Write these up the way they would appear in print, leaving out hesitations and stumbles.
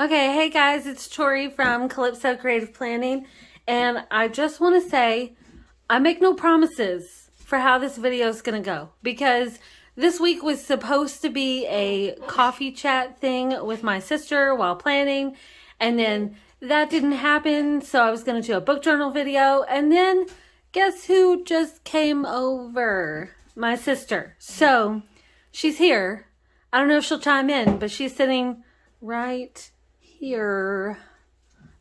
Okay, hey guys, it's Tori from Calypso Creative Planning, and I just want to say I make no promises for how this video is going to go because this week was supposed to be a coffee chat thing with my sister while planning, and then that didn't happen, so I was going to do a book journal video, and then guess who just came over? My sister. So she's here. I don't know if she'll chime in, but she's sitting right here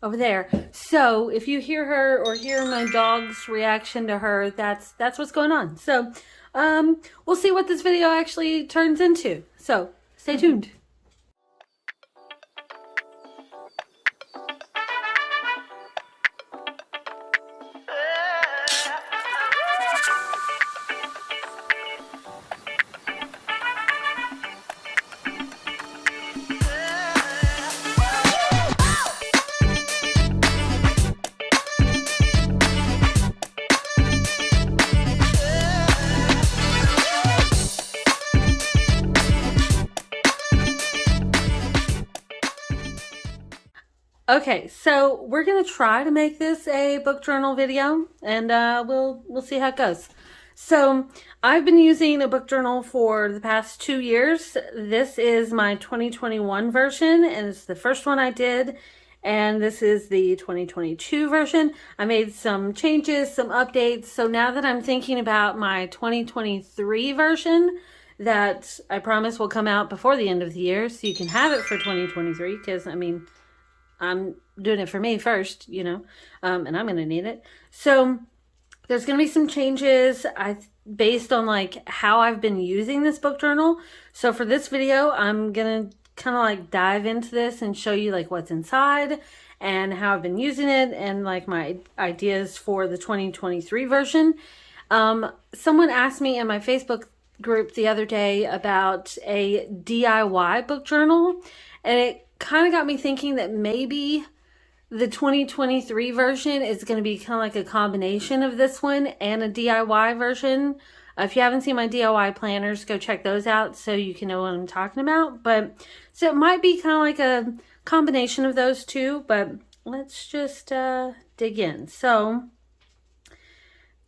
over there. So if you hear her or hear my dog's reaction to her, that's what's going on. So we'll see what this video actually turns into. So stay tuned. Okay, so we're gonna try to make this a book journal video, and we'll see how it goes. So I've been using a book journal for the past 2 years. This is my 2021 version, and it's the first one I did. And this is the 2022 version. I made some changes, some updates. So now that I'm thinking about my 2023 version, that I promise will come out before the end of the year, so you can have it for 2023, because I mean, I'm doing it for me first, you know, and I'm going to need it. So there's going to be some changes based on like how I've been using this book journal. So for this video, I'm going to kind of like dive into this and show you like what's inside and how I've been using it and like my ideas for the 2023 version. Someone asked me in my Facebook group the other day about a DIY book journal, and it kind of got me thinking that maybe the 2023 version is going to be kind of like a combination of this one and a DIY version. If you haven't seen my DIY planners, go check those out so you can know what I'm talking about. But so it might be kind of like a combination of those two, but let's just dig in. So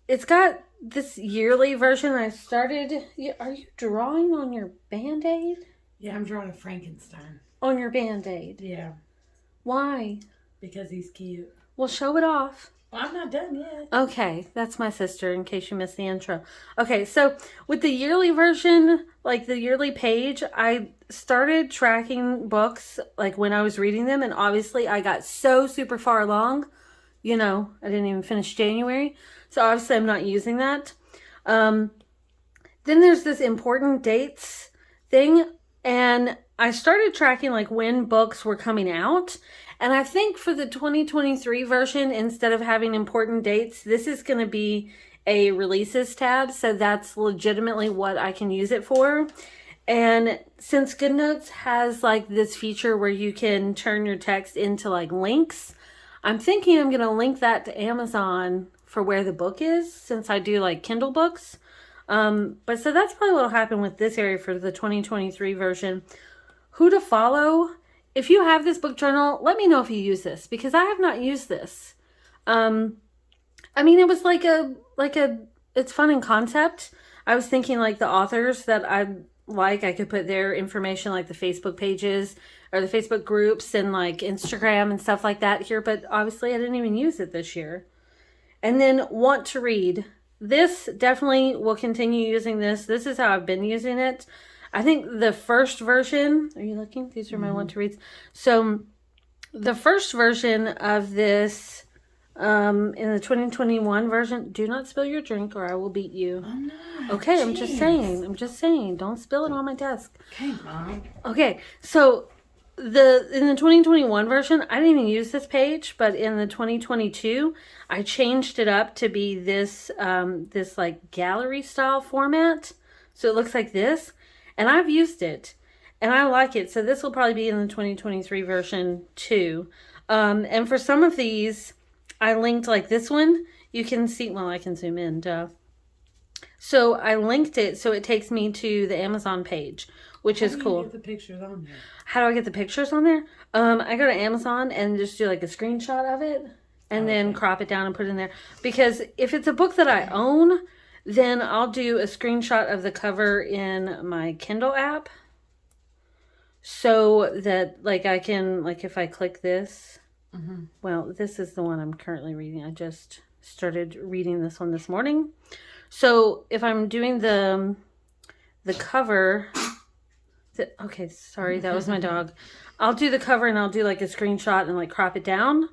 it's got this yearly version. I started. Are you drawing on your Band-Aid? Yeah, I'm drawing a Frankenstein. On your Band-Aid? Yeah. Why? Because he's cute. Well, show it off. Well, I'm not done yet. Okay, that's my sister, in case you missed the intro. Okay, so with the yearly version, like the yearly page, I started tracking books like when I was reading them, and obviously I got so super far along. You know, I didn't even finish January, so obviously I'm not using that. Then there's this important dates thing, and I started tracking like when books were coming out. And I think for the 2023 version, instead of having important dates, this is going to be a releases tab. So that's legitimately what I can use it for. And since GoodNotes has like this feature where you can turn your text into like links, I'm thinking I'm going to link that to Amazon for where the book is, since I do like Kindle books. But so that's probably what will happen with this area for the 2023 version. Who to follow? If you have this book journal, let me know if you use this, because I have not used this. I mean, it was it's fun in concept. I was thinking like the authors that I could put their information, like the Facebook pages or the Facebook groups and like Instagram and stuff like that here. But obviously I didn't even use it this year. And then want to read. This definitely will continue using this. This is how I've been using it. I think the first version, are you looking? These are my want to reads. So the first version of this, in the 2021 version, do not spill your drink or I will beat you. Oh no. Okay, Jeez. I'm just saying, don't spill it on my desk. Okay, Mom. Okay, so in the 2021 version, I didn't even use this page, but in the 2022, I changed it up to be this like gallery style format. So it looks like this. And I've used it, and I like it. So this will probably be in the 2023 version too. And for some of these, I linked like this one. You can see, well, I can zoom in, duh. So I linked it so it takes me to the Amazon page, which is cool. How do you get the pictures on there? How do I get the pictures on there? I go to Amazon and just do like a screenshot of it and then crop it down and put it in there. Because if it's a book that I own, then I'll do a screenshot of the cover in my Kindle app. So that like I can, like if I click this, well, this is the one I'm currently reading. I just started reading this one this morning. So if I'm doing the cover, okay, sorry, that was my dog. I'll do the cover and I'll do like a screenshot and like crop it down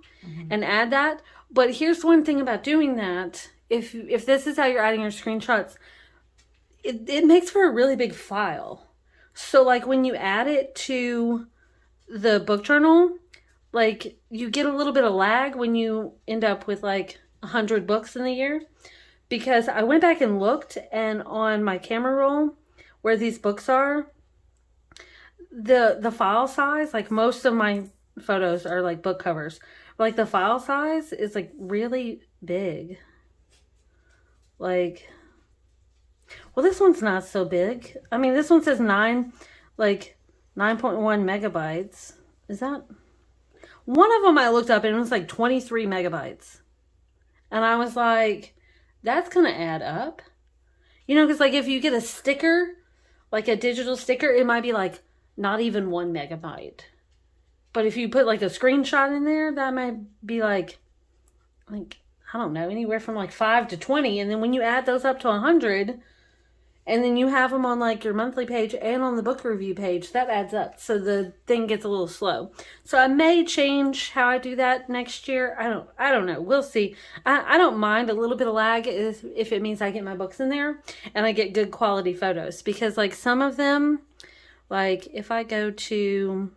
and add that. But here's one thing about doing that. If this is how you're adding your screenshots, it makes for a really big file. So like when you add it to the book journal, like you get a little bit of lag when you end up with like 100 books in the year. Because I went back and looked, and on my camera roll where these books are, the file size, like most of my photos are like book covers, like the file size is like really big. Like, well, this one's not so big. I mean, this one says 9.1 megabytes. Is that? One of them I looked up and it was like 23 megabytes. And I was like, that's going to add up. You know, because like if you get a sticker, like a digital sticker, it might be like not even 1 megabyte. But if you put like a screenshot in there, that might be like, I don't know, anywhere from like 5 to 20. And then when you add those up to 100, and then you have them on like your monthly page and on the book review page, that adds up. So the thing gets a little slow. So I may change how I do that next year. I don't know. We'll see. I don't mind a little bit of lag if it means I get my books in there and I get good quality photos. Because like some of them, like if I go to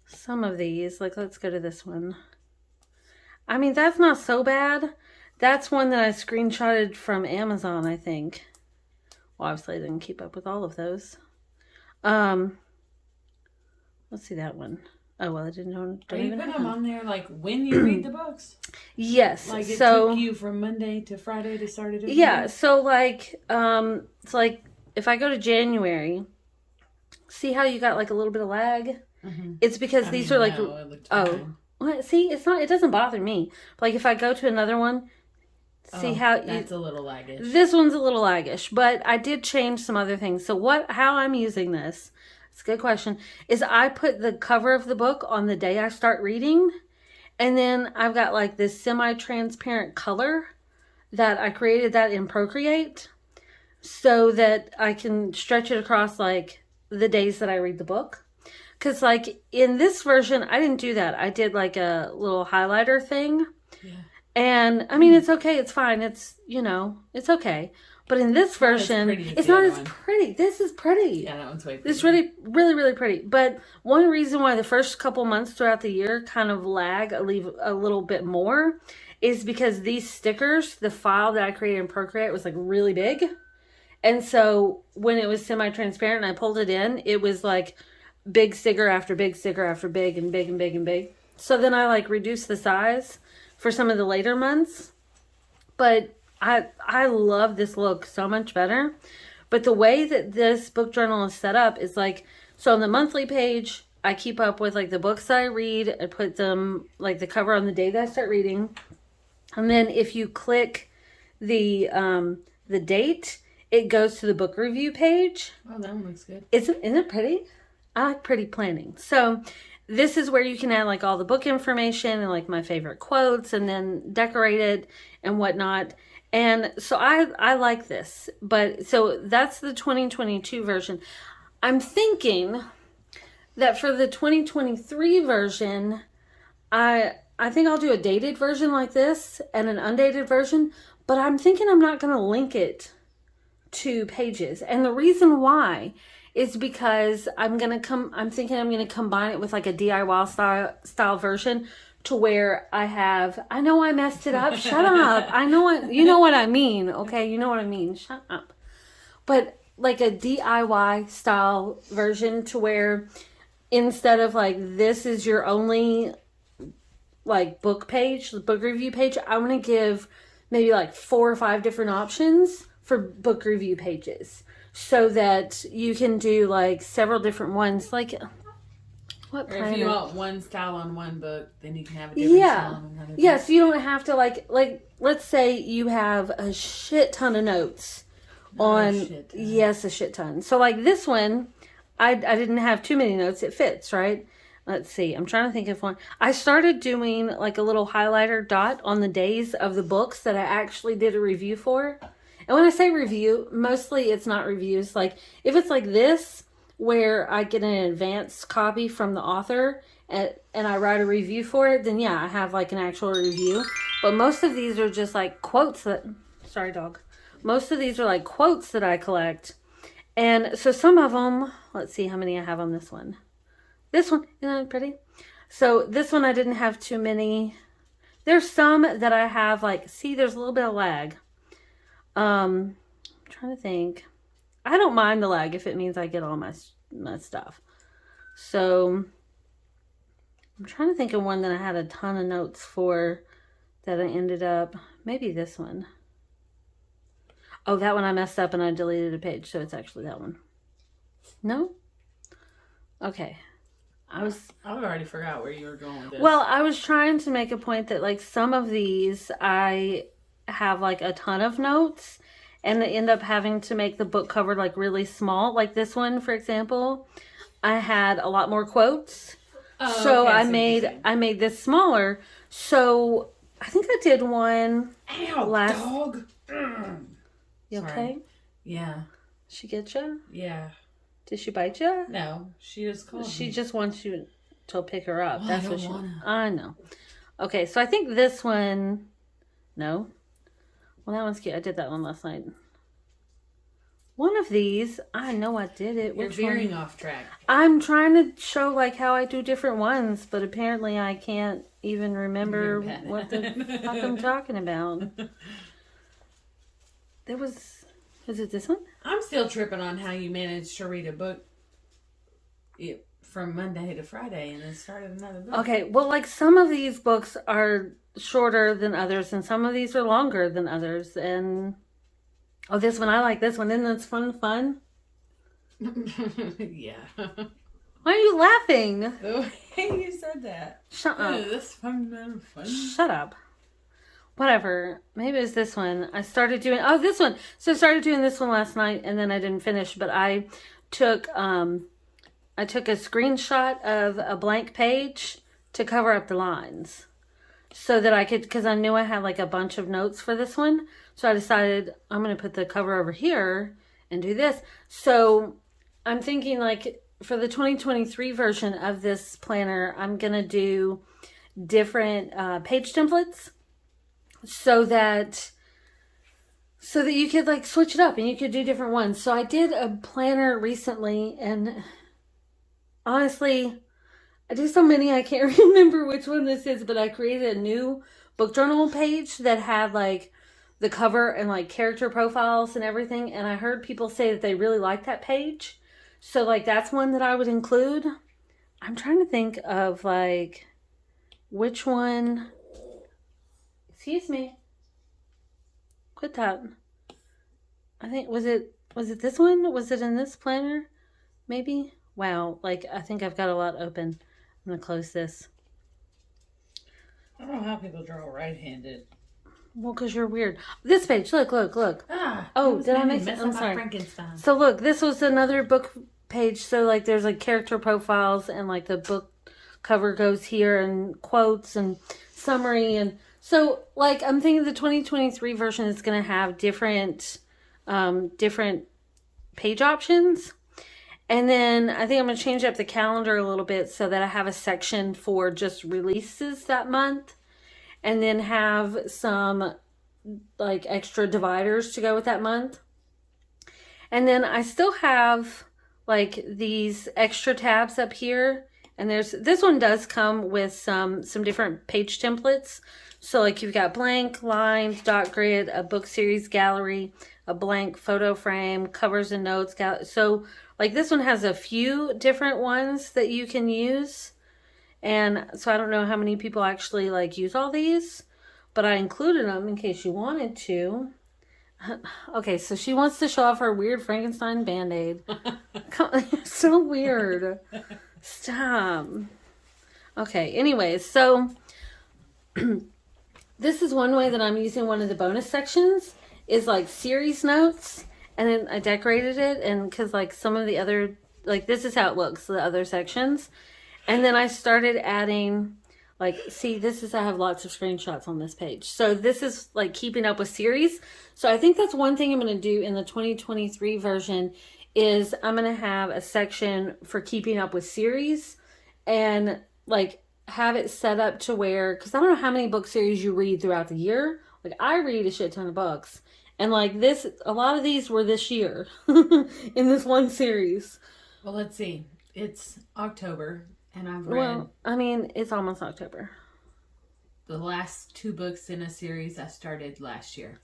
some of these, like let's go to this one. I mean, that's not so bad. That's one that I screenshotted from Amazon, I think. Well, obviously I didn't keep up with all of those. Let's see that one. Oh, well, I didn't know. Are you putting them on there like when you read the books? Yes. Like it took you from Monday to Friday to start it? Yeah. So like, it's like if I go to January, see how you got like a little bit of lag? It's because these are like, well, see, it's not, it doesn't bother me. Like if I go to another one, see how that's a little laggish. This one's a little laggish, but I did change some other things. So how I'm using this, it's a good question, is I put the cover of the book on the day I start reading, and then I've got like this semi-transparent color that I created that in Procreate so that I can stretch it across like the days that I read the book. Because like in this version, I didn't do that. I did like a little highlighter thing. Yeah. And I mean, it's okay. It's fine. It's, you know, it's okay. But in this version, it's not as pretty. This is pretty. Yeah, that one's way pretty. This is really, really, really pretty. But one reason why the first couple months throughout the year kind of lag a little bit more is because these stickers, the file that I created in Procreate was like really big. And so when it was semi-transparent and I pulled it in, it was like big sticker after big sticker after big and big and big and big. So then I like reduced the size for some of the later months. But I love this look so much better. But the way that this book journal is set up is like, so on the monthly page, I keep up with like the books that I read. I put them like the cover on the day that I start reading. And then if you click the date, it goes to the book review page. Oh, that one looks good. Isn't it pretty? I like pretty planning. So this is where you can add like all the book information and like my favorite quotes and then decorate it and whatnot. And so I like this. But so that's the 2022 version. I'm thinking that for the 2023 version, I think I'll do a dated version like this and an undated version, but I'm thinking I'm not going to link it to pages. And the reason why is because I'm thinking I'm going to combine it with like a DIY style version to where I know I messed it up. Shut up. You know what I mean. Okay. You know what I mean. Shut up. But like a DIY style version to where instead of like, this is your only like book page, the book review page, I want to give maybe like 4 or 5 different options for book review pages, so that you can do like several different ones. Like, what planner? Or if you want one style on one book, then you can have a different style on another book. Yeah, so you don't have to like let's say you have a shit ton of notes on a shit ton. So like this one, I didn't have too many notes. It fits, right? Let's see. I'm trying to think of one. I started doing like a little highlighter dot on the days of the books that I actually did a review for. And when I say review, mostly it's not reviews. Like if it's like this, where I get an advanced copy from the author and I write a review for it, then yeah, I have like an actual review. But most of these are just like quotes that, sorry dog. Most of these are like quotes that I collect. And so some of them, let's see how many I have on this one. This one, isn't that pretty? So this one I didn't have too many. There's some that I have like, see, there's a little bit of lag. I'm trying to think. I don't mind the lag if it means I get all my stuff. So I'm trying to think of one that I had a ton of notes for that I ended up, maybe this one. Oh, that one I messed up and I deleted a page, so it's actually that one. No? Okay. I've already forgot where you were going with this. Well, I was trying to make a point that like some of these I have like a ton of notes and they end up having to make the book cover like really small. Like this one, for example, I had a lot more quotes. So okay, I made this smaller. So I think I did one last. Dog. You okay? Yeah. She get you? Yeah. Did she bite you? No, she just called me. She just wants you to pick her up. Well, That's what she. I know. Okay, so I think this one. No. Well, that one's cute. I did that one last night. One of these, I know I did it. You're veering off track. I'm trying to show like how I do different ones, but apparently I can't even remember what the fuck I'm talking about. Was it this one? I'm still tripping on how you managed to read a book from Monday to Friday and then started another book. Okay, well, like some of these books are shorter than others, and some of these are longer than others. And this one, I like this one. Isn't this fun? Yeah. Why are you laughing? The way you said that. Shut up. This fun. Shut up. Whatever. Maybe it was this one. I started doing this one. So I started doing this one last night and then I didn't finish, but I took a screenshot of a blank page to cover up the lines so that I could, because I knew I had like a bunch of notes for this one. So I decided I'm going to put the cover over here and do this. So I'm thinking like for the 2023 version of this planner, I'm going to do different page templates so that you could like switch it up and you could do different ones. So I did a planner recently and honestly, I do so many I can't remember which one this is, but I created a new book journal page that had like the cover and like character profiles and everything. And I heard people say that they really liked that page. So like that's one that I would include. I'm trying to think of like which one. Excuse me. Quit that. I think was it this one? Was it in this planner? Maybe? Wow, like I think I've got a lot open. I'm gonna close this. I don't know how people draw right-handed. Well, because you're weird. This page, look. Oh, did I make it? I'm sorry. Frankenstein. So look, this was another book page. So like there's like character profiles and like the book cover goes here and quotes and summary. And so like I'm thinking the 2023 version is going to have different page options. And then I think I'm going to change up the calendar a little bit so that I have a section for just releases that month. And then have some like extra dividers to go with that month. And then I still have like these extra tabs up here. And this one does come with some different page templates. So like you've got blank, lined, dot grid, a book series gallery, a blank photo frame, covers and notes. So like this one has a few different ones that you can use. And so I don't know how many people actually like use all these, but I included them in case you wanted to. Okay, so she wants to show off her weird Frankenstein Band-Aid. So weird. Stop. Okay, anyways, so this is one way that I'm using one of the bonus sections is like series notes. And then I decorated it, and because like some of the other, like this is how it looks, the other sections. And then I started adding, like, see, this is, I have lots of screenshots on this page. So this is like keeping up with series. So I think that's one thing I'm going to do in the 2023 version is I'm going to have a section for keeping up with series and like have it set up to where, because I don't know how many book series you read throughout the year. Like I read a shit ton of books. And like this, a lot of these were this year in this one series. Well, let's see. It's October, and I've read. Well, I mean, it's almost October. The last 2 books in a series I started last year.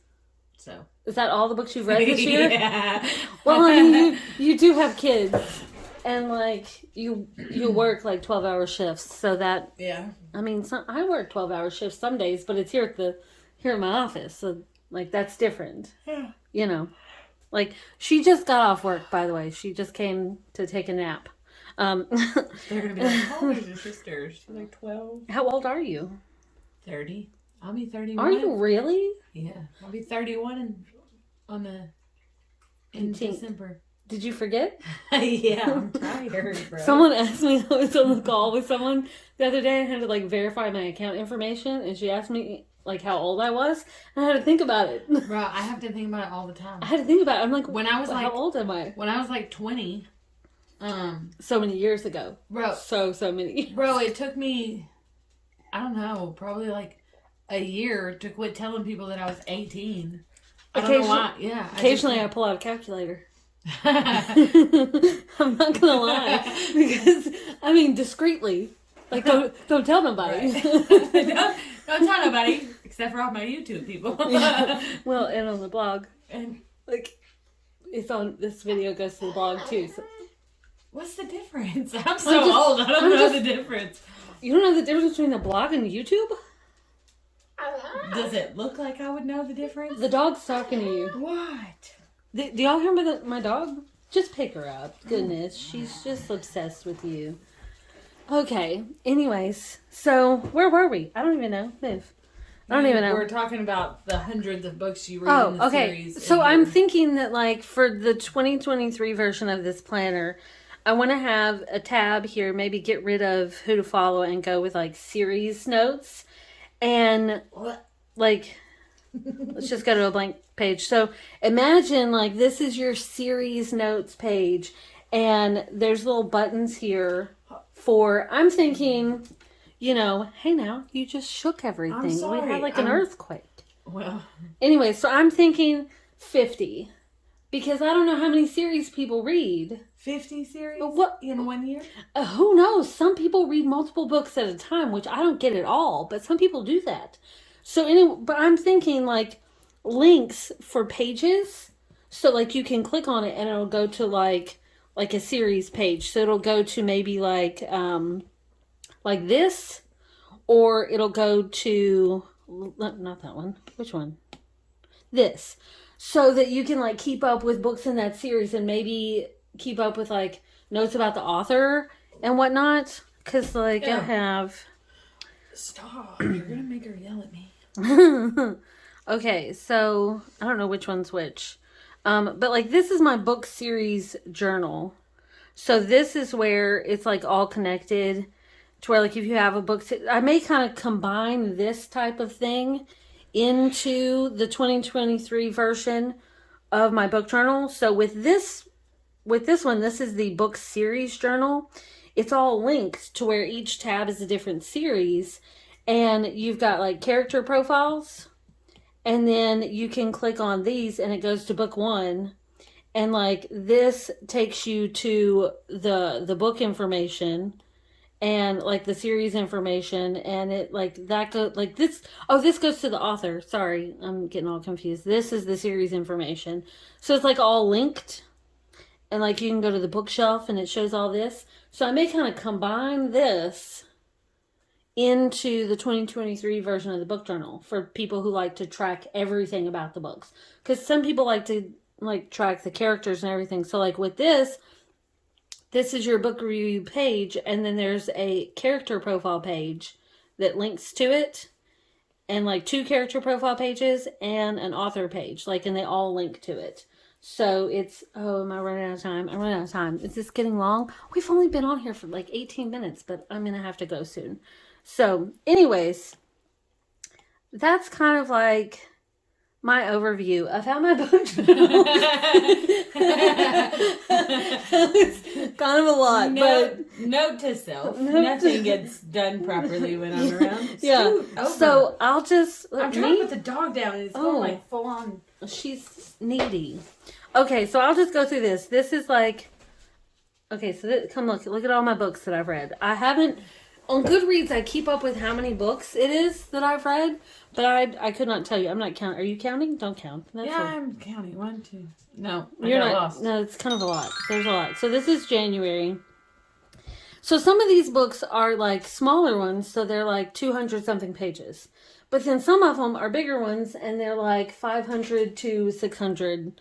So is that all the books you've read this year? Yeah. Well, I mean, you do have kids, and like you work like 12-hour shifts, so that yeah. I mean, I work 12-hour shifts some days, but it's here in my office, so. Like, that's different. Yeah. You know. Like, she just got off work, by the way. She just came to take a nap. They're going to be like, how old are your sisters? They're like 12. How old are you? 30. I'll be 31. Are you really? Yeah. I'll be 31 in December. Did you forget? Yeah, I'm tired, bro. Someone asked me, I was on the call with someone the other day. I had to, like, verify my account information, and she asked me like how old I was, and I had to think about it. Bro, I have to think about it all the time. I had to think about it. I'm like, when I was how old am I? When I was like 20, so many years ago, bro. So many years. Bro, it took me, I don't know, probably like a year to quit telling people that I was 18. I don't know why. Yeah. Occasionally, I pull out a calculator. I'm not gonna lie, because I mean discreetly, like don't tell nobody. Right. Don't tell nobody, except for all my YouTube people. Yeah. Well, and on the blog, and like it's on. This video goes to the blog too. So. What's the difference? I'm so old. I don't know the difference. You don't know the difference between a blog and YouTube? Does it look like I would know the difference? The dog's talking to you. What? Do y'all hear my dog? Just pick her up. Goodness, she's just obsessed with you. Okay. Anyways, so where were we? I don't even know. Move. I don't even know. We're talking about the hundreds of books you read in the series. So I'm thinking that like for the 2023 version of this planner, I want to have a tab here, maybe get rid of who to follow and go with like series notes. And like, let's just go to a blank page. So imagine like this is your series notes page and there's little buttons here for, I'm thinking, you know, hey now, you just shook everything. I'm sorry. We had like an earthquake. Well. Anyway, so I'm thinking 50 because I don't know how many series people read. 50 series in 1 year? Who knows? Some people read multiple books at a time, which I don't get at all, but some people do that. So anyway, but I'm thinking like links for pages. So like you can click on it and it'll go to like a series page. So it'll go to maybe like this, or it'll go to, not that one. Which one? This. So that you can like keep up with books in that series and maybe keep up with like notes about the author and whatnot. Cause like I have. Stop. You're going to make her yell at me. Okay. So I don't know which one's which. But like this is my book series journal. So this is where it's like all connected to where like if you have a book, I may kind of combine this type of thing into the 2023 version of my book journal. So with this one, this is the book series journal. It's all linked to where each tab is a different series. And you've got like character profiles. And then you can click on these and it goes to book 1. And like this takes you to the book information and like the series information, and it like that go like this. Oh, this goes to the author. Sorry, I'm getting all confused. This is the series information. So it's like all linked, and like you can go to the bookshelf and it shows all this. So I may kind of combine this into the 2023 version of the book journal for people who like to track everything about the books. Because some people like to like track the characters and everything. So like with this is your book review page, and then there's a character profile page that links to it, and like 2 character profile pages and an author page, like, and they all link to it. So it's, oh, am I running out of time? I'm running out of time. Is this getting long? We've only been on here for like 18 minutes, but I'm going to have to go soon. So anyways, that's kind of like my overview of how my book journal it's kind of a lot, but note to self, nothing gets done properly when I'm around. Yeah. So I'll just I'm trying to put the dog down and it's going like full on. She's needy. Okay, so I'll just go through this. This is like, okay, so come look at all my books that I've read. I haven't on Goodreads. I keep up with how many books it is that I've read, but I could not tell you. I'm not counting. Are you counting? Don't count. That's I'm counting. 1, 2. No, you're not. Lost. No, it's kind of a lot. There's a lot. So this is January. So some of these books are like smaller ones, so they're like 200 something pages. But then some of them are bigger ones, and they're like 500 to 600.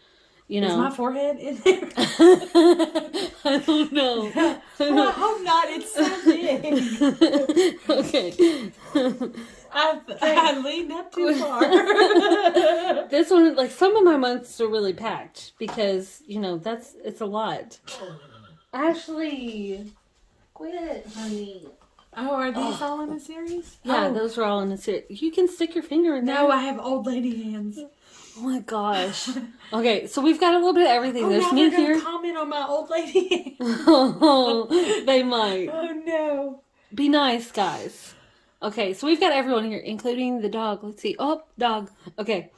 You know. Is my forehead in there? I don't know. I hope not. It's so big. Okay. I leaned up too far. This one, like, some of my months are really packed because, you know, it's a lot. Ashley, quit, honey. Oh, are these all in a series? Yeah, those are all in a series. You can stick your finger in there. No, I have old lady hands. Oh my gosh. Okay, so we've got a little bit of everything. There's me here. Comment on my old lady. Oh, they might. Oh no. Be nice, guys. Okay, so we've got everyone here, including the dog. Let's see. Oh, dog. Okay.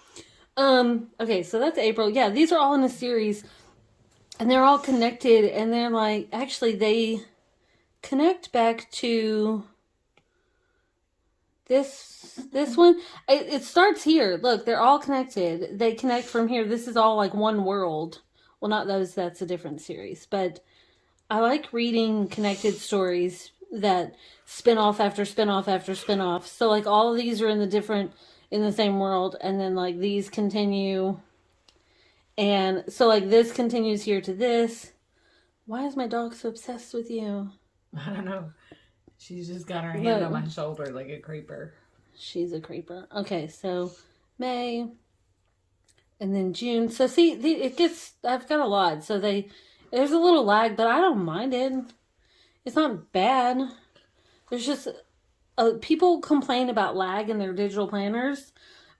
Okay, so that's April. Yeah, these are all in a series, and they're all connected, and they're like, actually, they connect back to this one. It starts here. Look, they're all connected. They connect from here. This is all like one world. Well, not those. That's a different series. But I like reading connected stories that spin off after spin off after spin off. So like all of these are in the same world, and then like these continue. And so like this continues here to this. Why is my dog so obsessed with you? I don't know. She's just got her hand on my shoulder like a creeper. She's a creeper. Okay, so May, and then June. So see, I've got a lot. So there's a little lag, but I don't mind it. It's not bad. There's just, people complain about lag in their digital planners,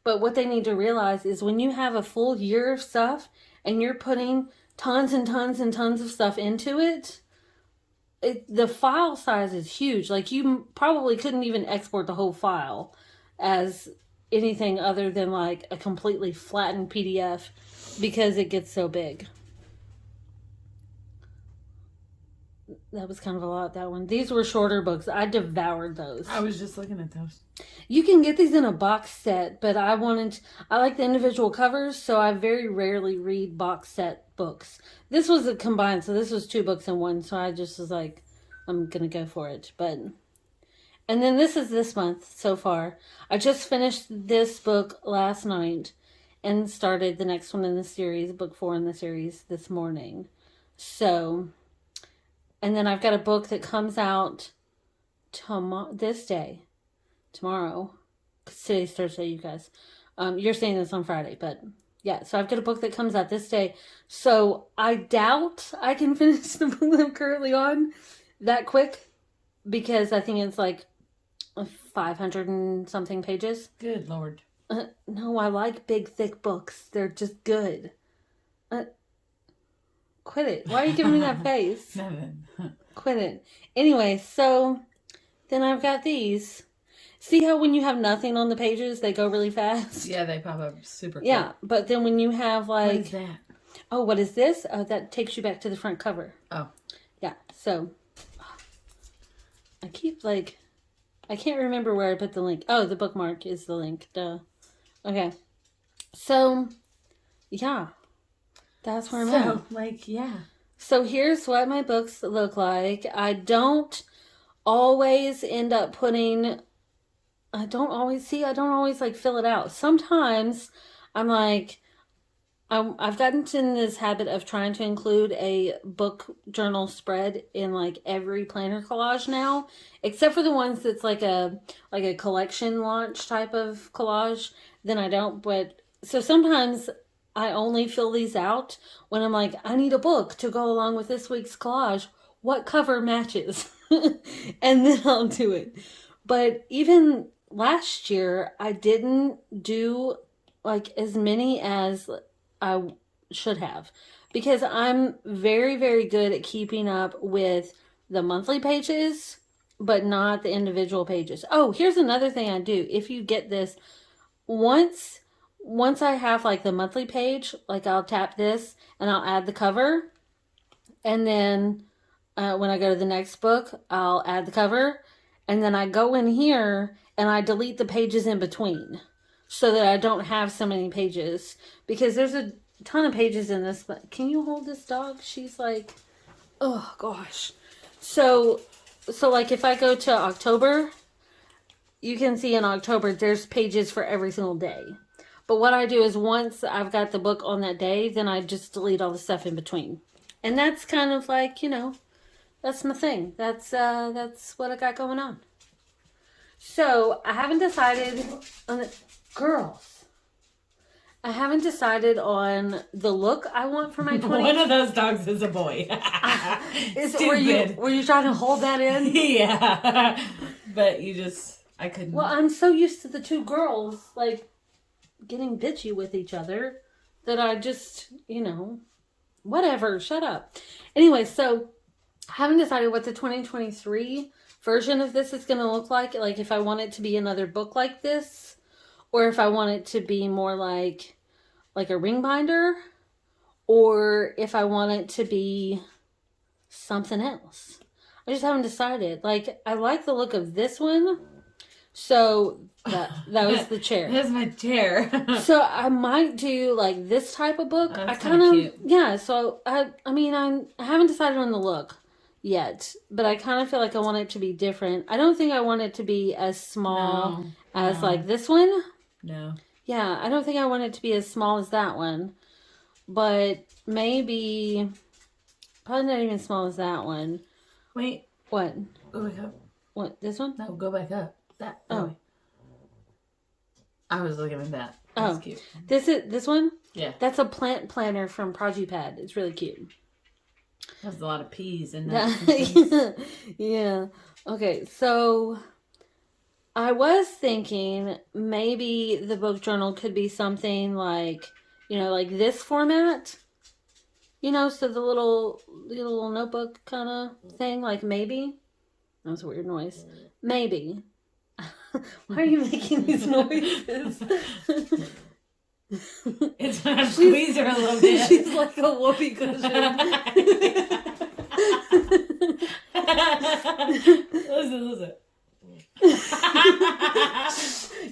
but what they need to realize is when you have a full year of stuff and you're putting tons and tons and tons of stuff into it, the file size is huge. Like you probably couldn't even export the whole file as anything other than like a completely flattened PDF because it gets so big. That was kind of a lot, that one. These were shorter books. I devoured those. I was just looking at those. You can get these in a box set, but I like the individual covers, so I very rarely read box set books. This was a combined, so this was 2 books in one, so I just was like, I'm going to go for it. And then this is this month so far. I just finished this book last night and started the next one in the series, book 4 in the series, this morning. So, and then I've got a book that comes out tomorrow, because today's Thursday, you guys. You're seeing this on Friday, but yeah, so I've got a book that comes out this day. So I doubt I can finish the book that I'm currently on that quick, because I think it's like 500 and something pages. Good Lord. No, I like big, thick books. They're just good. Quit it. Why are you giving me that face? Nothing. Quit it. Anyway, so then I've got these. See how when you have nothing on the pages, they go really fast? Yeah, they pop up super quick. Yeah, but then when you have like... What is that? Oh, what is this? Oh, that takes you back to the front cover. Oh. Yeah, so... I keep like... I can't remember where I put the link. Oh, the bookmark is the link. Duh. Okay. So, yeah. That's where I'm at. So, like, yeah. So here's what my books look like. I don't always end up putting, I don't always like fill it out. Sometimes I'm like, I've gotten in this habit of trying to include a book journal spread in like every planner collage now, except for the ones that's like a collection launch type of collage. Then I don't. But so sometimes I only fill these out when I'm like, I need a book to go along with this week's collage. What cover matches? And then I'll do it. But even last year, I didn't do like as many as I should have because I'm very, very good at keeping up with the monthly pages, but not the individual pages. Oh, here's another thing I do. If you get this, once once I have like the monthly page, like I'll tap this and I'll add the cover, and then when I go to the next book, I'll add the cover, and then I go in here and I delete the pages in between so that I don't have so many pages because there's a ton of pages in this. But can you hold this dog? She's like, oh gosh. So like if I go to October, you can see in October there's pages for every single day. But what I do is once I've got the book on that day, then I just delete all the stuff in between. And that's kind of like, that's my thing. That's what I got going on. So I haven't decided on the girls. I haven't decided on the look I want for my 20s. One of those dogs is a boy. Were you trying to hold that in? Yeah. But I couldn't. Well, I'm so used to the two girls, like, getting bitchy with each other that I just, whatever, shut up. Anyway, so I haven't decided what the 2023 version of this is going to look like if I want it to be another book like this, or if I want it to be more like a ring binder, or if I want it to be something else. I just haven't decided. I like the look of this one. So that was the chair. That's my chair. So I might do this type of book. That's I kind of cute. Yeah. So I haven't decided on the look yet, but I kind of feel like I want it to be different. I don't think I want it to be as small as this one. No. Yeah, I don't think I want it to be as small as that one, but maybe probably not even as small as that one. Wait. What? Go back up. What? This one? No, go back up. That. Oh. Way. I was looking at that. That's cute. This one? Yeah. That's a plant planner from Progipad. It's really cute. Has a lot of peas in that. Yeah. Okay, so I was thinking maybe the book journal could be something like this format. So the little notebook kind of thing, maybe. That was a weird noise. Maybe. Why are you making these noises? It's when I squeeze her a little bit. She's like a whoopee cushion. Listen.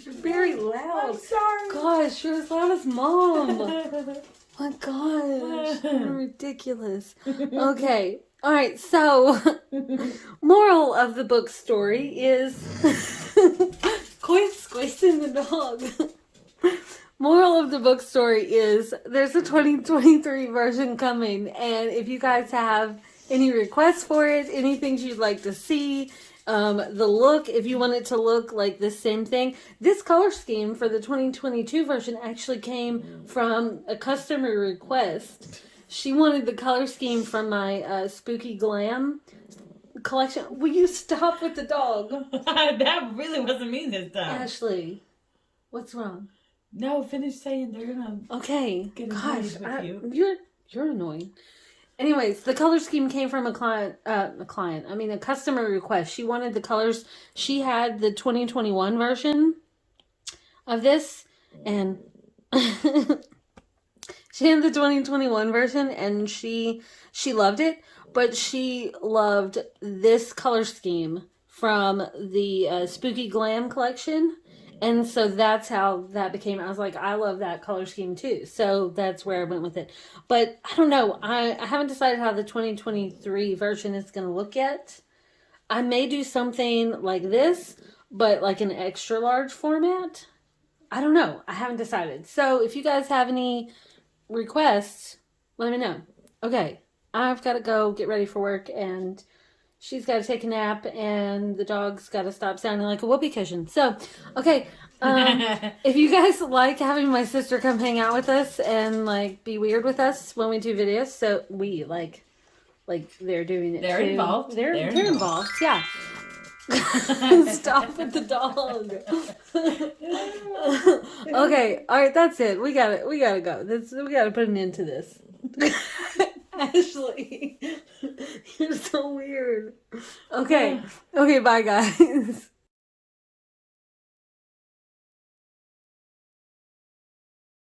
You're very loud. I'm sorry. Gosh, you're as loud as Mom. My gosh, you're ridiculous. Okay. All right, so moral of the book story is quit squeezing the dog. Moral of the book story is there's a 2023 version coming, and if you guys have any requests for it, any things you'd like to see, the look, if you want it to look like the same thing. This color scheme for the 2022 version actually came from a customer request. She wanted the color scheme from my Spooky Glam collection. Will you stop with the dog? That really wasn't me this time. Ashley, what's wrong? No, finish saying they're gonna. Okay. Get Gosh, with you. You're annoying. Anyways, the color scheme came from a customer request. She wanted the colors. She had the 2021 version of this, and she had the 2021 version, and she loved it, but she loved this color scheme from the Spooky Glam collection. And so that's how that became. I was like, I love that color scheme too. So that's where I went with it. But I don't know. I haven't decided how the 2023 version is going to look yet. I may do something like this, but like an extra large format. I don't know. I haven't decided. So if you guys have any requests, let me know. Okay, I've got to go get ready for work, and she's got to take a nap, and the dog's got to stop sounding like a whoopee cushion. So, okay, if you guys like having my sister come hang out with us and like be weird with us when we do videos, so we like they're doing it. They're too. involved. They're involved. Yeah. Stop with the dog. Okay, all right, that's it. We gotta go. We gotta put an end to this. Ashley, you're so weird. Okay, bye guys.